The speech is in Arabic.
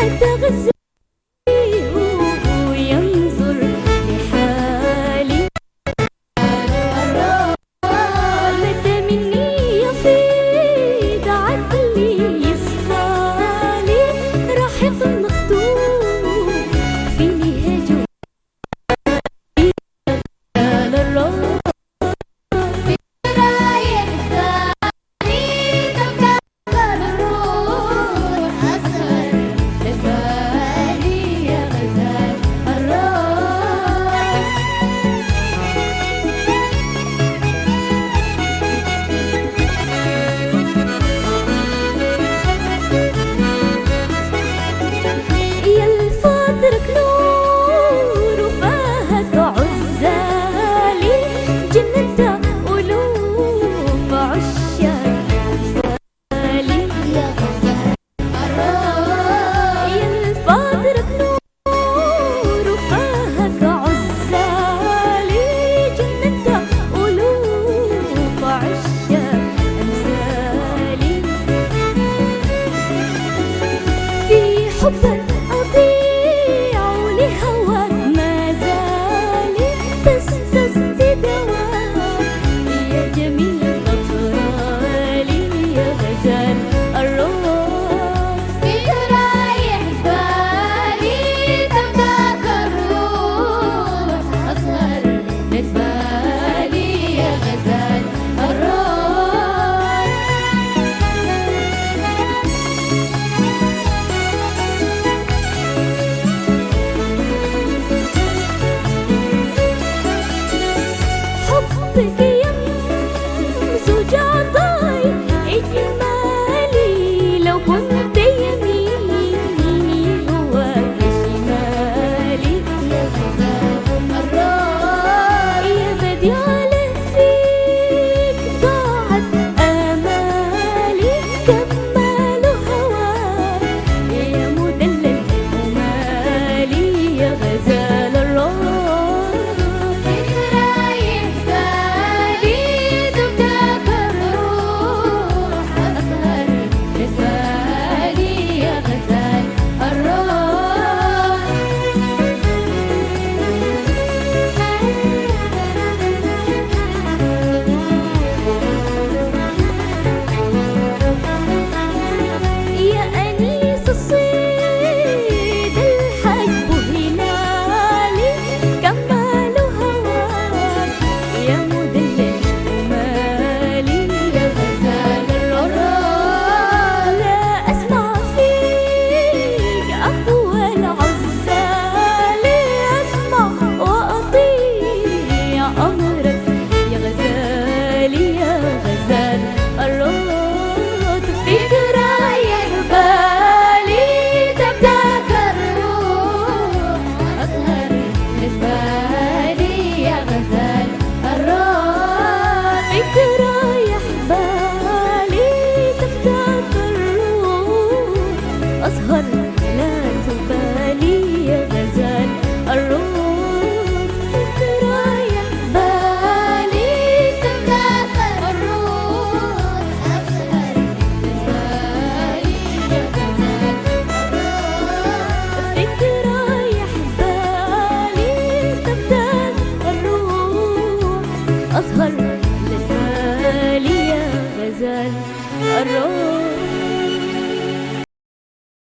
أتغذى وينظر لحالي. متى مني يفيض عقلي يصفالي، راح يظل مخدوم فيني هجوم على الراس. رايح ثاني تفكر الروح أسهر لبالي يا غزال الراس. يا الفاضرك نور وفاهك عزالي، جننت قلوب عشاق غزالي يا غزال الراس. يا الفاضرك نور وفاهك عزالي، جننت قلوب عشاق أمثالي. في حبك أضيع ولهواك ما زالي، تستزد دوام يا جميل أطرالي يا غزال الراس. فيك رايح بالي تبداك الروح أسهر لبالي يا غزال الراس. حبك يمس وجعطاي إجمالي، لو كنت يميني هواك شمالي يا غزال الراس. يا بديع فيك ضاعت آمالي، كمال هواك يا مدلل ومالي يا غزال الراس. فيك رايح بالي تبداك الروح أسهر لبالي يا غزال الراس. يا أنيس الصيد الحج هلالي، كمال هواك يا مدلل ومالي يا غزال الراس. لا أسمع فيك أقوال عزالي، أسمع وأطيع أمرك يا غزالي يا غزال الراس. فيك رايح بالي تبداك الروح أسهر لبالي يا غزال الراس. فيك رايح بالي تبداك الروح أسهر